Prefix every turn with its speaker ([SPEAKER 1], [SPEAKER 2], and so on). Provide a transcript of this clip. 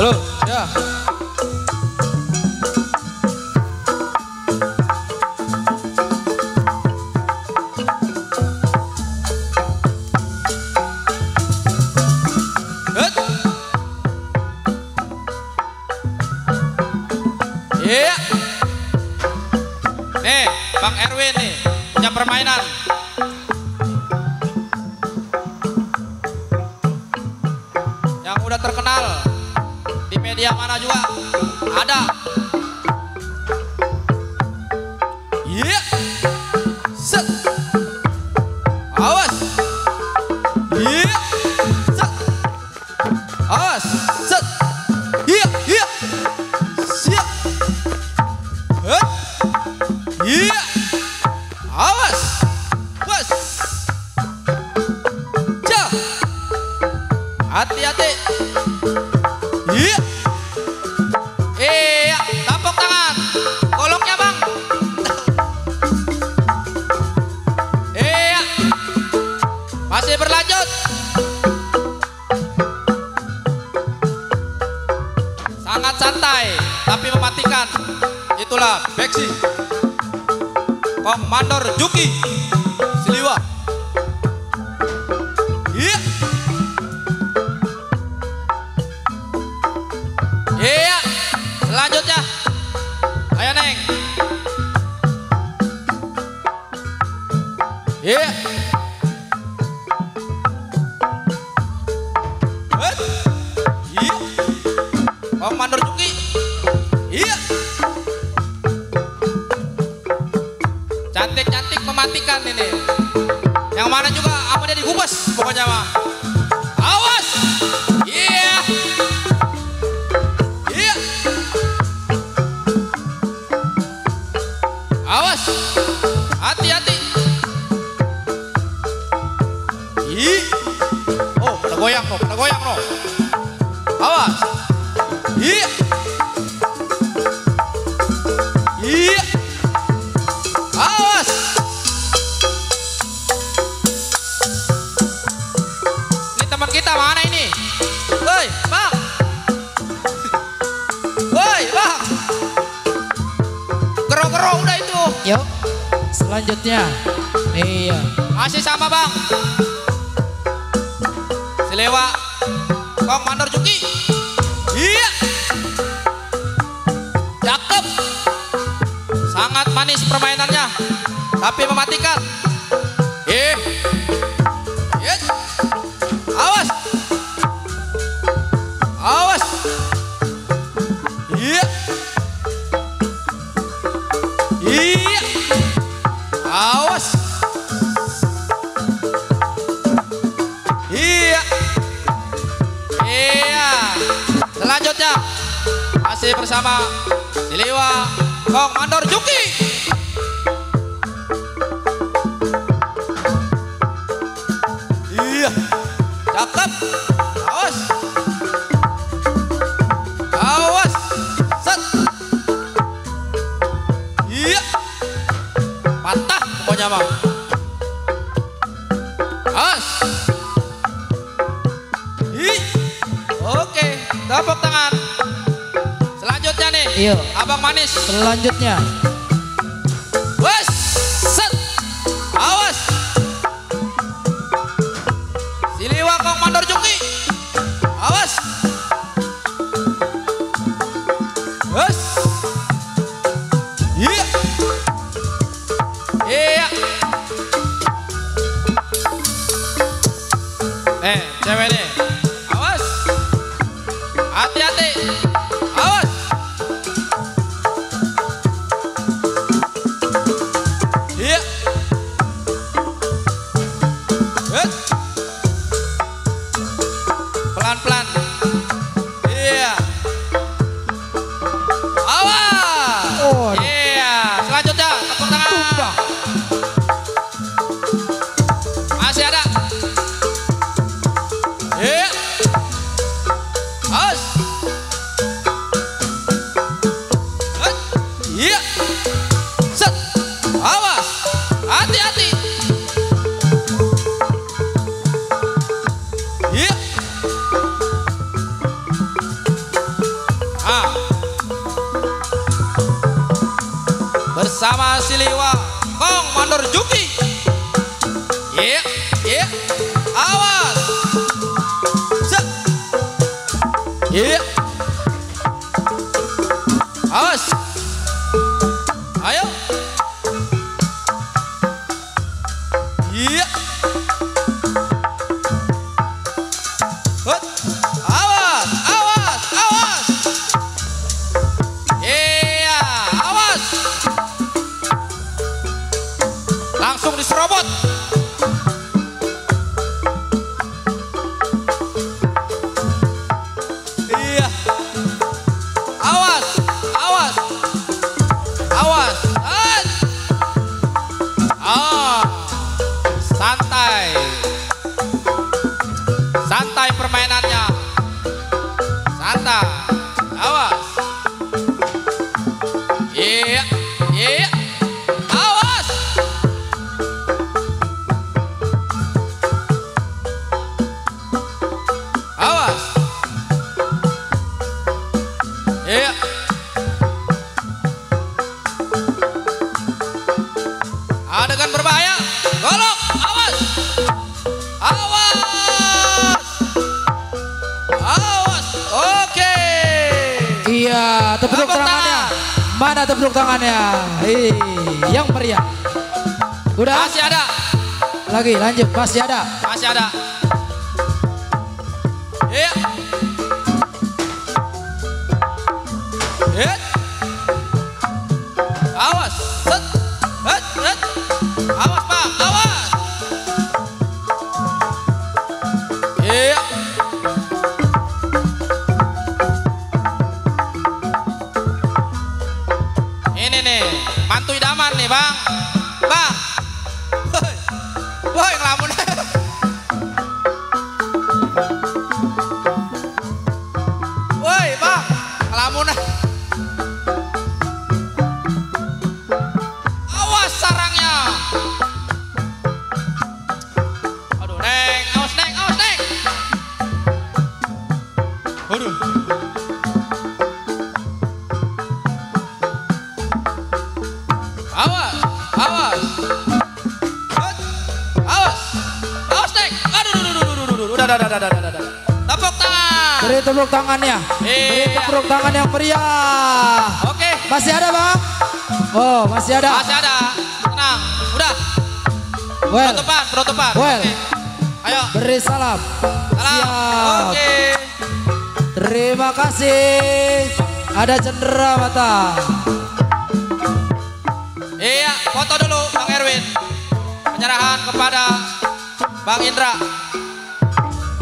[SPEAKER 1] Halo, ya. Iya. Nih, Bang Erwin nih punya permainan. Yang udah terkenal di media mana juga ada. Iya. Set. Awas. Iya. Set. Awas. Set. Iya, iya. Siap. Iya. Awas. Was. Ja. Hati-hati. Iya. Iya, tepuk tangan. Goloknya, Bang. Iya. Masih berlanjut. Sangat santai tapi mematikan. Itulah Beksi Kong Mandor Juki Siliwa. Iya. Iya. Selanjutnya ayo Neng. Iya. Iya. Kong Mandor Juki. Iya. Cantik-cantik mematikan ini. Yang mana juga apa dia digubes pokoknya mah. Awas. Iya. Iya. Awas. Hati-hati. Ih. Oh, pada goyang loh, pada goyang loh. Awas. Iya. Iya. Awas. Ini teman kita mana ini? Woi, Bang. Woi, Bang. Gero-gero udah itu.
[SPEAKER 2] Yuk, selanjutnya. Iya.
[SPEAKER 1] Masih sama, Bang. Siliwa Kong Mandor Juki. Iya. Cakep. Sangat manis permainannya, tapi mematikan. Iya. Awas. Awas. Iya. Iya. Awas. Iya. Iya. Selanjutnya masih bersama Siliwa Kong Mandor Juki. Iya. Cakep. Awas. Awas. Set. Iya. Patah pokoknya mah. Awas. Ih. Oke, tepuk tangan. Selanjutnya nih,
[SPEAKER 2] Iya.
[SPEAKER 1] Abang Manis.
[SPEAKER 2] Selanjutnya.
[SPEAKER 1] Wes. Set. Awas. Siliwa Kong Mandor Juki. Awas. Wes. Iya. Iya. Cewek nih. Awas. Hati-hati. Awas. Iya. Pelan-pelan. Iya. Awas.
[SPEAKER 2] Oh.
[SPEAKER 1] Iya. Selanjutnya tepuk tangan. Masih ada. Iya. Iya, iya. Awas. Set. Iya. Awas. Ayo. Iya. Hut. Awas, awas, awas. Iya, awas. Langsung diserobot. Iya. Awas, awas. Awas. Santai. Santai permainannya. Santai. Awas. Iya, iya. Awas. Awas. Iya. Adegan berbahaya. Golok. Awas. Awas. Awas. Oke.
[SPEAKER 2] Iya, tepuk
[SPEAKER 1] Tepuk
[SPEAKER 2] tangannya. Mana tepuk tangannya? Yang meriah. Udah?
[SPEAKER 1] Masih ada.
[SPEAKER 2] Lagi lanjut, masih ada.
[SPEAKER 1] Masih ada. Iya. Iya. Awas. Set. Set. Set. Awas, Pak. Awas. Iya. Ini nih, mantu idaman nih, Bang. Bang. Woi. Woi, ngelamun. Woi, Bang. Ngelamun. Awas sarangnya. Aduh, Neng. Awas, Neng. Awas, Neng. Aduh. Awas, awas. Hut. Awas. Awas, Neng. Aduh. Udah. Tepuk tangan.
[SPEAKER 2] Beri tepuk tangannya. Beri tepuk tangan yang meriah.
[SPEAKER 1] Oke.
[SPEAKER 2] Masih ada, Bang? Oh, masih ada.
[SPEAKER 1] Masih ada. Tenang. Udah.
[SPEAKER 2] Well,
[SPEAKER 1] Penutupan.
[SPEAKER 2] Well.
[SPEAKER 1] Oke. Ayo.
[SPEAKER 2] beri salam.
[SPEAKER 1] Salam.
[SPEAKER 2] Siap.
[SPEAKER 1] Oke.
[SPEAKER 2] Terima kasih. Ada cendera mata.
[SPEAKER 1] Iya, foto dulu Bang Erwin. Penyerahan kepada Bang Indra.